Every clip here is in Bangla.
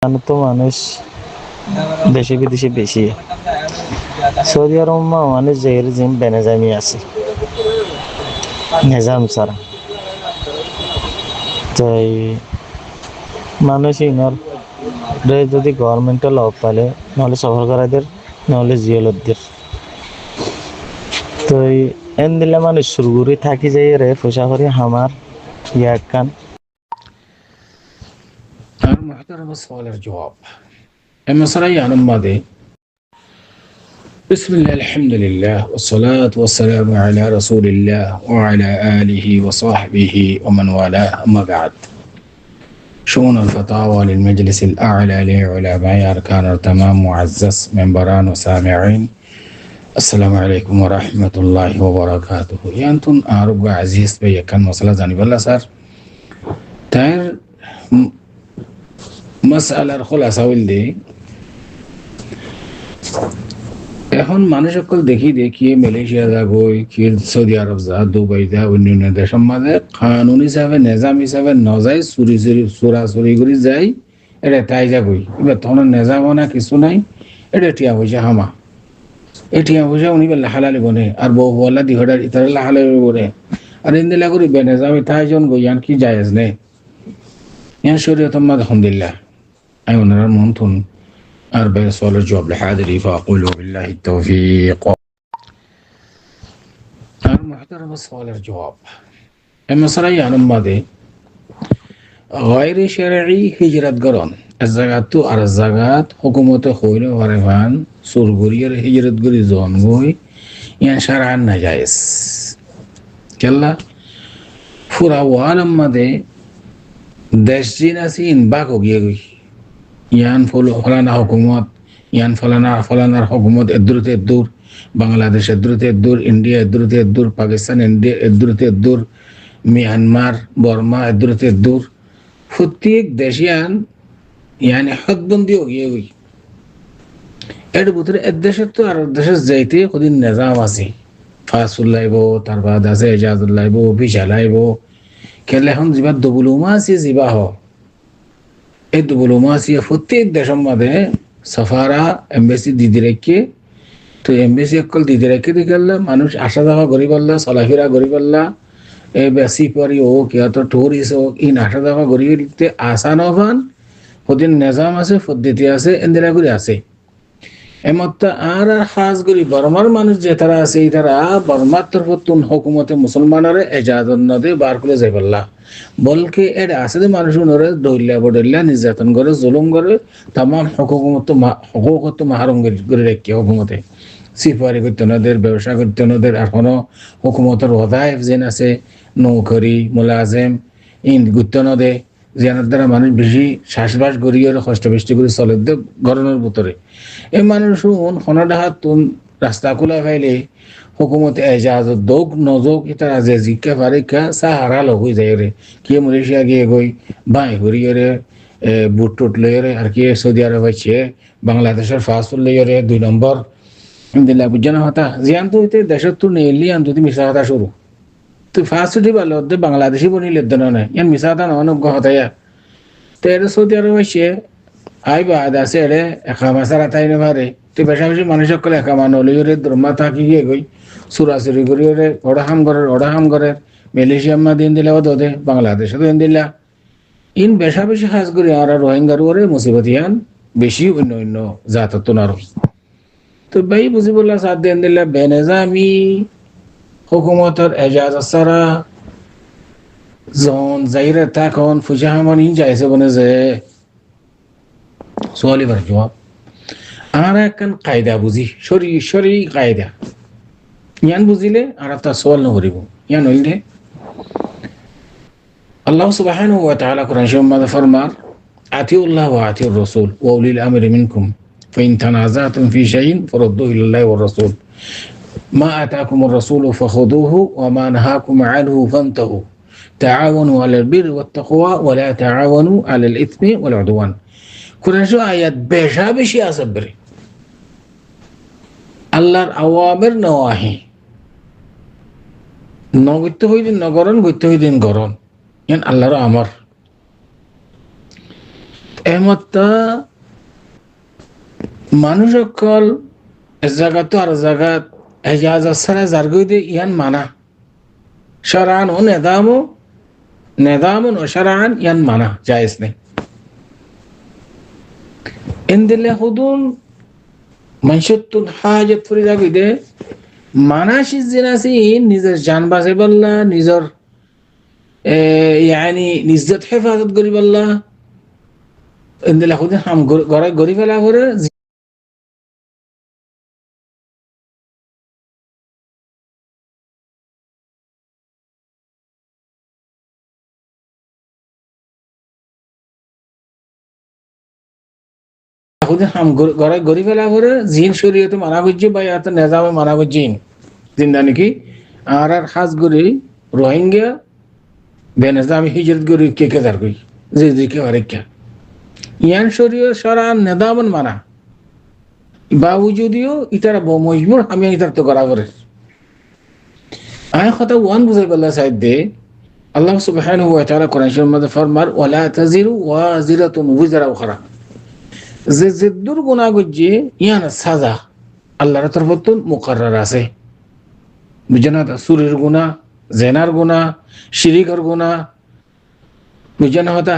তো মানুষ দেশে বিদেশে বেশি। সৌদি আরব মানুষ যে রেজিম বেনেজামি আছে নিজাম ছাড়া, তাই মানুষ ইনার যদি গভর্নমেন্টে লব পালে নহলে সফরকারীদের নহলে জিওলদের, তো এন দিলে মানুষ সুরগুরি থাকি যাই রে ফুসা করি হামার ইয়াক কান। المحترم السؤال الجواب المصري عن ماضي. بسم الله الحمد لله والصلاة والسلام على رسول الله وعلى آله وصحبه ومن والاه. أما بعد، شؤون الفتاوى للمجلس الأعلى لعلماء أركان التمام معزز منبران وسامعين، السلام عليكم ورحمة الله وبركاته. يانتون أرجو عزيز بيكن مسألة زاني بالله صار تاير مسألة خلاصة ولدي. এখন মানুষ সকল দেখি মালয়েশিয়া যা গই কি সৌদি আরব যা দুবাই যা অন্যান্য দেশের মাঝে কানুন হিসাবে নিজাম হিসাবে নজাই চুরি করে যাই, এটা তাই যা গই এবার তখন নিজাম না কিছু নাই, এটা টিয়া পয়সা হামা এই টিয়া পয়সা উনি হালালি বনে আর বউ বলা দিহটার ইতার হালালি বনে আর ইন্দিলা করি বেনেজামি তাই জন গই ইয়ান কি জায়েজ নেই ইয়ান শরীয়ত মাঝে আলহামদুলিল্লাহ আই ওনার মন থুন أربع سؤال الجواب لحاضري فأقول وبالله التوفيق. المحترم السؤال الجواب المصري عن ماضي غير شرعي هجرة قرن الزكاة على الزكاة حكومة خويل ورفان سورغورير هجرة قري زون قوي يعني شرعا نجائز كلا فرا وعالم ماضي دشجينا سين باكو গিয়ে ইয়ান ফলানা হুকুমত ইয়ান ফলানার হুকুমত এদুরতে এদুর, বাংলাদেশ এদুরতে এদুর, ইন্ডিয়া এদুরতে এদুর, পাকিস্তান ইন্ডিয়া এদুরতে এদুর, মিয়ানমার বর্মা এদুরতে এদুর, প্রত্যেক দেশিয়ান ইয়ানি হদবন্দি গিয়ে গই এর ভিতরে এক দেশের তো আর দেশের যাইতে কদিন নিজাম আছে, ফাসুল লাইব তার বাদ আছে এজাজুল লাইব ভিসা লাইব খেলে এখন যিবা দবুলুমা আছে যিবা হ এই ডিপ্লোমাসি প্রত্যেক দেশের মধ্যে সাফারা এমবেসি দিদি রেখে, তো এমবেসি অকল দিদি রেখে দিলে মানুষ আসা যাওয়া করি পারলা চলাফেরা করি পারলা এই বেশি পরি হোক ইয়াত টুরিস্ট হোক ইন আসা যাওয়া করি দিতে আসান হবান প্রতিদিন নিজাম আছে পদ্ধতি আছে এন্দিরা করে আছে এমত আর খাস করি বর্মার মানুষ যে তারা আছে এই তারা বর্মার তরফতুন হুকুমতে মুসলমানের এজাজত নদে বার করে যাই পারলা বলকে এর আছে যে মানুষ উনরে দইলা বডইলা নির্যাতন করে জুলুম করে তাম হুকুকত মাহরুম করে রেখে হুকুমতে সিপারি করতে নদের ব্যবসা করতে নদের এখনো হুকুমতের ওয়াদাইফ যেন আছে নৌকরি মুলাজেম ইন গুত্ত নদে যেনার দ্বারা মানুষ বেশি শ্বাসবাস গড়িয়ে কষ্ট বৃষ্টি করে চলে গরমের ভিতরে এই মানুষ হনডাহাত রাস্তা খোলা ফাইলে হুকুমতে এজাজত দোক নজোক এটা যে জিজ্ঞা ফারিকা সাহারা লগ হয়ে যায় রে কে মালয়েশিয়া গিয়ে গই বাই ঘুরিয়ে রে বুট টুট লইয়ে রে আর কে সৌদি আরব আছে বাংলাদেশের ফাস্ট লইয়ে রে 2 নম্বর দিলা বুঝানো হতা জিয়ান তো হইতে দেশের তো নেলি আন যদি মিশা হতা শুরু তো ফাস্ট উঠি ভালো হতে বাংলাদেশি বনিলে দেন না ইয়ান মিশা হতা অনজ্ঞ হতায়া তো এর সৌদি আরব আছে আইবা আছে রে একামা সারা তাই না পারে তো বেশা বেশি মানুষ সকলে একামা নলিয়ে রে দ্রমা থাকি গিয়ে গই চুরাচুরি করিয়ে রে ওড়া হাম করে মালয়েশিয়া মা দিন দিলে ওদে বাংলাদেশে দিন দিলা ইন বেশা বেশি খাস করি আর রোহিঙ্গার ওরে মুসিবতিয়ান বেশি অন্য জাতত নারো তো ভাই বুঝি বললা সাত দিন দিলা বেনেজামি হুকুমতের এজাজত ছাড়া জন যাইরে থাকুন ফুজা হামন ইন যাইছে বনে যে সোয়ালি বার জবাব আর একখান কায়দা বুঝি শরী কায়দা ইয়ান বুঝিলে আর একটা সোয়াল নকরিব ইয়ান হইলে আল্লাহ সুবহানাহু ওয়া তাআলা কোরআন শরীফের মধ্যে ফরমান আতিউল্লাহ ওয়া আতিউর রাসূল ওয়া উলিল আমরি মিনকুম ফাইন তানাযাতুম ফি শাইইন ফারুদ্দুহু ইলাল্লাহি ওয়ার রাসূল মা আতাকুমুর রাসূলু ফাখুযুহু ওয়া মা নাহাকুম আনহু ফান্তাহু তাআওয়ানু আলাল বিররি ওয়াত তাকওয়া ওয়া লা তাআওয়ানু আলাল ইসমি ওয়াল উদওয়ান। কোরআন শরীফ আয়াত বেশি আছে বরে আল্লাহর আওয়ামের নওয়াহি নগত্য হইদিন নগরণ গত্য হইদিন গরণ ইয়ান আল্লাহর আমর এমতা মানুষ সকল এক জায়গা তো আর জায়গাত এজাজ ছাড়া জারগই দে ইয়ান মানা শরান ও নেদামুন ও শরান ইয়ান মানা জায়েজ নেই এন্দিলে হুদুন মানসুতুন হাজত ফরিদা গইদে মানাশি জিনাসি নিজের জান বাঁচাই বললা নিজের ইয়ানি নিজ্জত হেফাজত করি বললা এন্দিলে হুদুন হাম গড়াই গড়ি ফেলা করে হুদুন হাম গড়াই গড়ি ফেলা করে জিন শরীয়তে মানা করছে বা ইয়াতে নেজামে মানা করছে জিন্দা নাকি আর হাজ গড়ি রোহিঙ্গা বেনজামি হিজরত গড়ি কে দার কই যে কে আরেকটা ইয়ান শরীয় শরান নেদামন মানা বাবু যদিও ইতারা মজবুর আমি ইতার তো করা করে আয় কথা ওয়ান বুঝাই বললা সাইড দে আল্লাহ সুবহানাহু ওয়া তাআলা কোরআনের মধ্যে ফরমার ওয়ালা তাজিরু ওয়াজিরাতুন উযরা উখরা যে জিদ্দুর গুনাহ গজ্জে ইয়ান সাজা আল্লাহর তরফতন মুকাররার আছে বুঝনা সুরের গুনাহ জেনার গুনাহ শিরিকের গুনাহ বুঝনা হতা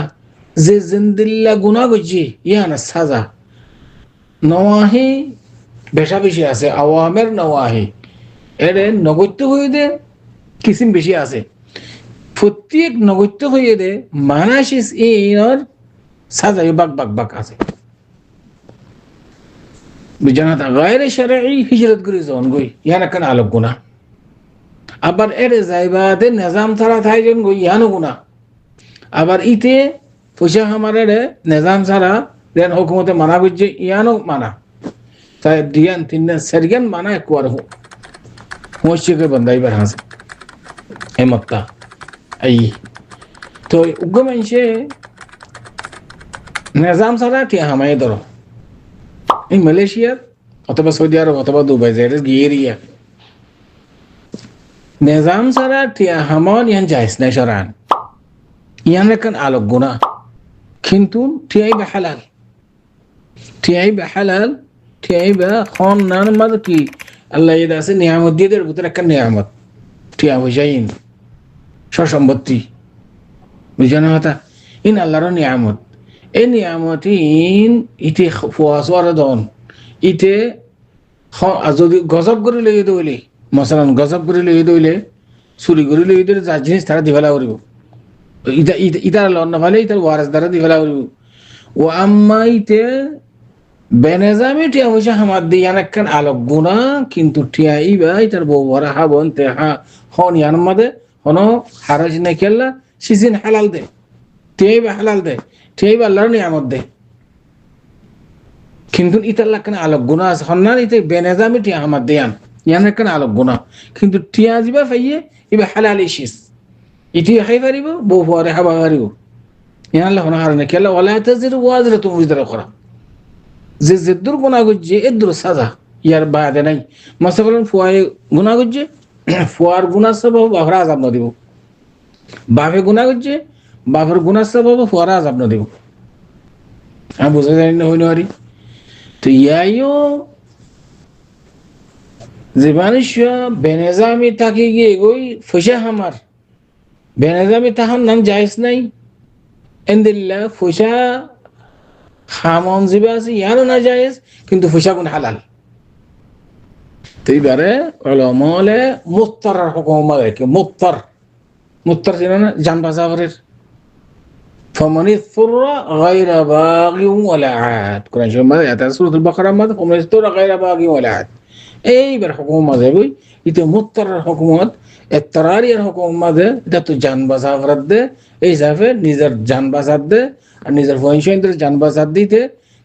যে জিন্দিল্লা গুনাহ গজ্জে ইয়ান সাজা নওয়াহি বেশা বেশি আছে আওয়ামের নওয়াহি এর নগত্য হয়ে দে কিসিম বেশি আছে প্রত্যেক নগত্য হয়ে দে মানাসিস এর সাজাই বাক আছে বিজানাত গায়রে শরঈ হিজরত করে জন গই ইয়ানা কান আলোক গুনা আবার এর জায়বাতে নিজাম ছাড়া থাইজন গই ইয়ানো গুনা আবার ইতে পয়সা আমারে নিজাম ছাড়া দেন হুকুমতে মানা করছে ইয়ানো মানা তাই দিয়ান তিন সেরগান মানা একবার হোশকে বন্দাইবার হাসে এমত্তা এই তো উগ্গমেনশে নিজাম ছাড়া কি হামায় ধরো এই মালয়েশিয়া অথবা সৌদি আরব অথবা দুবাই যাইরে গিয়ে রিয়া নিজাম ছাড়া টিয়া হামন ইয়ান জায়েজ নাই শরান ইয়ান রাখান আলোক গুনা কিন্তু টিয়াই বা হালাল টিয়াই বা খন নান মাদ কি আল্লাহ ইদা আছে নিয়ামত দিয়ে দের ভিতরে একটা নিয়ামত টিয়া হইজাইন সম্পত্তি বুঝানো কথা ইন আল্লাহর নিয়ামত এই নিয়ামত ইন ইতে ফুয়াসওয়ার দন ইতে যদি গজব করে লই দইলে মশালান গজব করে লই দইলে চুরি করে লই দইলে যা জিনিস তারা দিবেলা করিব ইতার লন্ন ভালে ইতার ওয়ারাস দ্বারা দিবেলা করিব ও আম্মা ইতে বেনেজামি টিয়া হইছে হামাদ দিয়ান একখান আলোক গুনা কিন্তু টিয়া ইবা ইতার বউ ভরা হাবন তে হন ইয়ান মাদে হন হারাজ না কেল্লা সিজিন হালাল দে টিয়াই বা হালাল দে টিয়াই বা আল্লাহর নিয়ামত দে কিন্তু ইতার লাখান আলোক গুনা আছে হন্নান ইতে বেনেজামি টিয়া হামাদ দিয়ান ইয়ান একখান আলোক গুনা কিন্তু টিয়া যিবা ফাইয়ে ইবা হালাল ইশিস ইতি খাই পারিব বউ ভরে হাবা পারিব ইয়ান আল্লাহ হন হারানে কেল্লা ওয়ালা তাজিরু ওয়াজিরাতুন উযরা উখরা যে জিদ্দুর গুনাহ গজ্জে এদ্দুর সাজা ইয়ার বাদে নাই মাসাফালান ফুয়ায়ে গুনাহ গজ্জে ফুয়ার গুনাহ সবব বাফরা আযাব ন দিব বাপে গুনাহ গজ্জে বাপের গুনাহ সবব ফুয়ার আযাব ন দিব আমি বুঝা জানি না হইনো আরি তো ইয়াইও যে মানুষ বেনেজামি থাকি গিয়ে গই ফসা হামার বেনেজামি তাহার নাম জায়েজ নাই এন্দিল্লা ফসা খামন জিবা আছে ইয়ারও না জায়েজ কিন্তু ফসা গুণ হালাল তো এইবারে ওলামায়ে মুত্তারার হুকুম কি মুত্তার জানেন না জান বাজারের فمن اضطر غير باغ ولا عاد কোরআন শরীফে এটা সূরাতুল বাকারার মধ্যে فمن اضطر غير باغ ولا عاد এইবার হুকুম মাঝে বই ইতে মুত্তারার হুকুমত ইত্তরারিয়ার হুকুম মাঝে এটা তো জান বাজার দে এই হিসাবে নিজের জান বাজার দে আর নিজের ফয়সেন্দ্র জান বাজার দিতে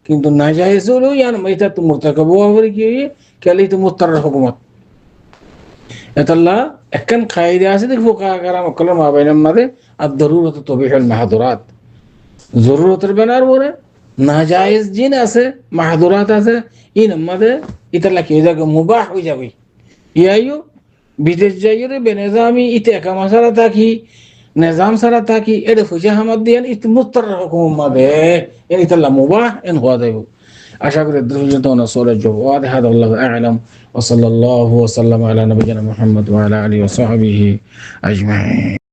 কিন্তু না জায়েজ হলো ইয়ান এটা তো মুরতাকাব হবে কি কেলি তো মুত্তারার হুকুমত এতাল্লাহ একখান কায়দা আছে দেখো কারাম কলম মাবাইনার মধ্যে আর দরুরত তবিহুল মাহদুরাত জরুরতের বেনার পরে নাজায়েজ জিন আছে মাহদুরাত আছে ইন মধ্যে ইতাল্লাহ কি হয়ে যাবে মুবাহ হয়ে যাবে ইয়াইও বিদেশ যাইরে বেনেজামি ইতে একা মাসালা থাকি نظام سره تاکي اډه فوجه حمد دي ان مضطر حكومه به يعني تلا مباح ان هو ده اشكر الدرجه صوره جواد هذا الله اعلم وصلى الله وسلم على نبينا محمد وعلى اله وصحبه اجمعين